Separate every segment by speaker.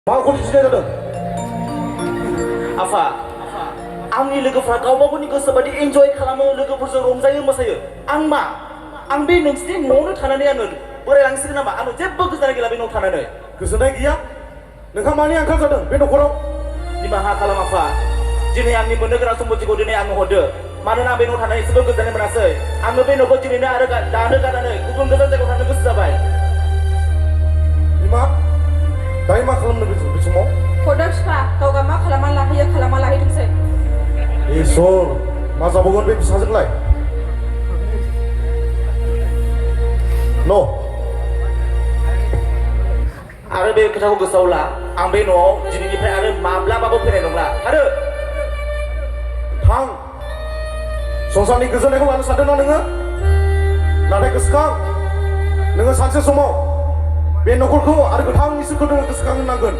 Speaker 1: माखौ दिन्थिनाय जादों
Speaker 2: आफा आंनि लोगोफ्रा गावबा गावनि गोसो बायदि एन्जय खालामो लोगोफोरजों रंजायो मोसायो आं बे नोंसिनि न'आवनो थानानै आङो बोरायलांसिगोन नामा आंनो जेबो गोजोननाय गैला बे न'आव थानानै
Speaker 1: गोजोननाय गैया नोंहा मानि आंखाल जादों बे न'खराव
Speaker 2: निमाहा खालाम आफा दिनै आंनि मोननो गोनां सम्पथिखौ दिनै आंनो हरदो मानोना बे न'आव थानानै एसेबो गोजोननाय मोनासै आङो बे न'खौ दिनैनो आरो दानो गारनानै गुबुन गोजान जायगायाव थांनो गोसो जाबाय
Speaker 1: बिमा दायो मा खालामनो बे समाव
Speaker 3: हरदो बिफा गावगा मा खालामा लाहैथोंसै
Speaker 1: इसोर मा जाबावगोन बे फिसाजोंलाय न'
Speaker 2: आरो बे खोथाखौ गोसोआव ला आं बे न'आव दिनैनिफ्राय आरो माब्लाबाबो फैनाय नंला आरो
Speaker 1: थां संसारनि गोजोननायखौ लानो सानदोंना नोङो नाथाय गोसोखां नोङो सानसे समाव बे न'खरखौ आरो गोथां इसोरखौ नोङो गोसोखांनांगोन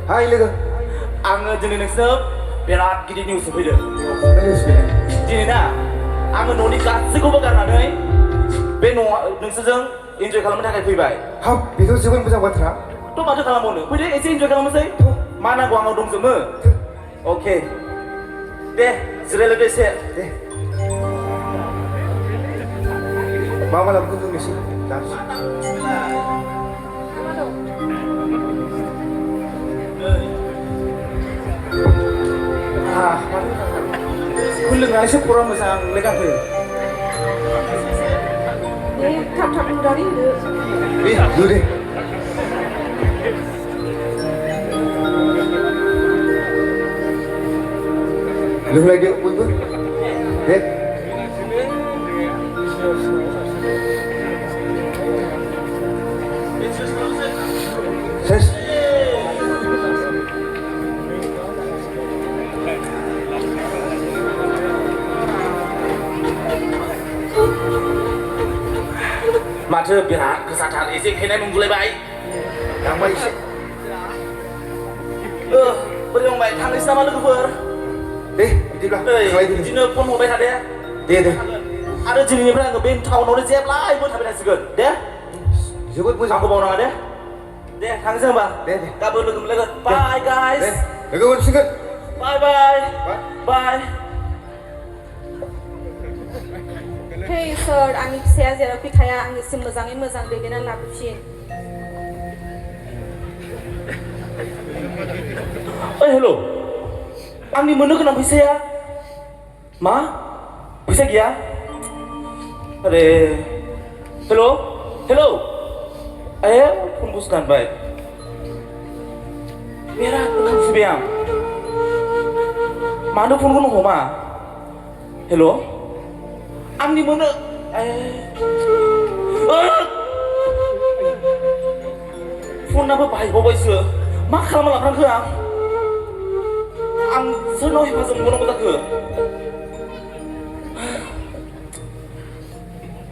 Speaker 2: हाय लोगो आङो दिनै नोंसोर बिराद गिदिर निउस होफैदों दिनै ना आङो न'नि गासैखौबो गारनानै बे न'आव नोंसोरजों इन्जय खालामनो थाखाय फैबाय
Speaker 1: हाब बेथ' जोबोद मोजां बाथ्रा
Speaker 2: थ' माथो खालामबावनो फैदो एसे इन्जय खालामनोसै मा नांगौ आंनाव दंजोबो अके दे जिरायलायदो एसे
Speaker 1: दे मा लाबोगोन जों एसे
Speaker 2: kun लोंनानैसो खरा मोजां लेगाखो
Speaker 3: दे थाब लुनानै होदो
Speaker 1: दे लोंलायदो बयबो दे सेस
Speaker 2: माथो बिराद गोसाथार एसे फेनाय मोनगुलायबाय
Speaker 1: थांबाय एसे
Speaker 2: बोरै दंबाय थांनोसै नामा लोगोफोर
Speaker 1: दे बिदिब्ला
Speaker 2: बिदिनो फन हरबाय थादे
Speaker 1: दे
Speaker 2: आरो दिनैनिफ्राय आङो बे टाउनावनो जेब्लायबो थाबाय थासिगोन दे
Speaker 1: जोबोद मोजां
Speaker 2: आंखौ बावनाङा दे थांसै होनबा
Speaker 1: दे
Speaker 2: गाबोन लोगो मोनलायगोन बाय गाइस
Speaker 1: लोगो मोनसिगोन
Speaker 2: बाय
Speaker 3: हे इसोर आंनि फिसाया जेरावखि थाया आंनिसिम मोजाङै मोजां दैदेननानै लाबोफिन
Speaker 2: ओइ हेल' आंनि मोननो गोनां फैसाया मा फैसा गैया अरे हेल' फन बुस्थु दानबाय बिराद ओंखारफुबाय आं मानो फनखौनो हमा हेल' आंनि मोनो फनाबो बाहायबावबायसो मा खालामना लाफ्रांखो आं सोरनाव हेफाजाब मोननांगौ जाखो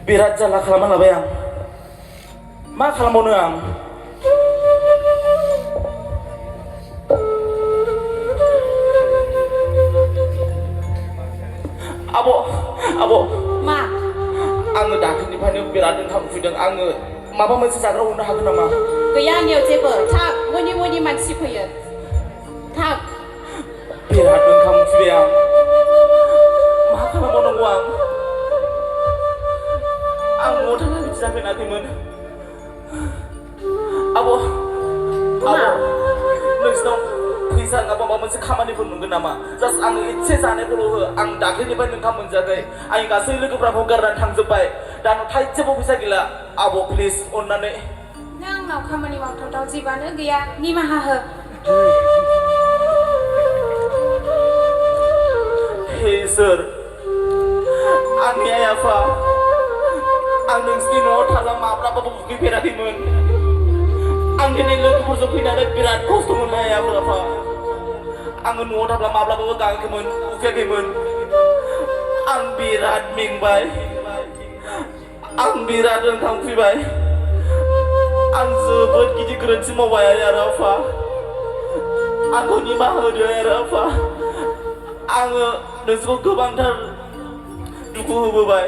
Speaker 2: बिराद जारला खालामना लाबाय आं मा खालामबावनो आं आब'
Speaker 3: मा
Speaker 2: आङो दाख्लैनिफ्रायनो बिराद ओंखाम उखैदों आङो माबा मोनसे जाग्रा हरनो हागोन नामा
Speaker 3: गैया आंनियाव जेबो थाब मयनि मानसि फैयो थाब
Speaker 2: बिराद ओंखाम उखैबाय आं मा खालामबावनांगौ आं न'आव थांना बिदि जाफेराखैमोन आब' नोंसिनाव फैसा नङाबा माबा मोनसे खामानिफोर मोनगोन नामा जास्ट आङो एसे जानायखौल' हो आं दाख्लैनिफ्राय ओंखाम मोनजायाखै आंनि गासै लोगोफ्राबो गारनानै थांजोब्बाय दा आंनाव थाइसेबो फैसा गैला आब' प्लिज अननानै
Speaker 3: नों आंनाव खामानि मावथावथाव जेबोआनो गैया निमाहा हो
Speaker 2: हे इसोर आंनि आइ आफा आं नोंसिनि न'आव थाब्ला माब्लाबाबो उखैफेराखैमोन आं दिनै लोगोफोरजों फैनानै बिराद खस्थ' मोनबाय आइ आफा आङो न'आव थाब्ला माब्लाबाबो गाङाखैमोन उखैयाखैमोन आं बिराद मेंबाय आं बिराद ओंखाम उखैबाय आं जोबोद गिदिर गोरोन्थि मावबाय आरो आफा आंखौ निमाहा होदो आरो आफा आङो नोंसोरखौ गोबांथार दुखु होबोबाय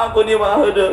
Speaker 2: आंखौ निमाहा होदो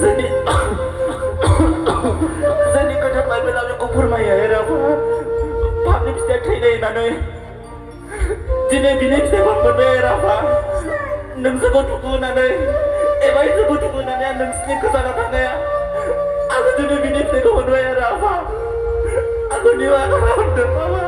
Speaker 2: जोंनि जोंनि खोथा बाइबेलाव जोंखौ फोरमायो राफा पापनि फिथाइया थैनाय होननानै दिनै बिनि फिथाइखौ मोनबाय राफा नों जोंखौ दुखु होनानै एबा जोंखौ दुखु होनानै आं नोंसिनि गोजानाव थांनाया आङो दिनै बिनि फिथाइखौ मोनबाय राफा आंखौ निमाहा खालामदो बाबा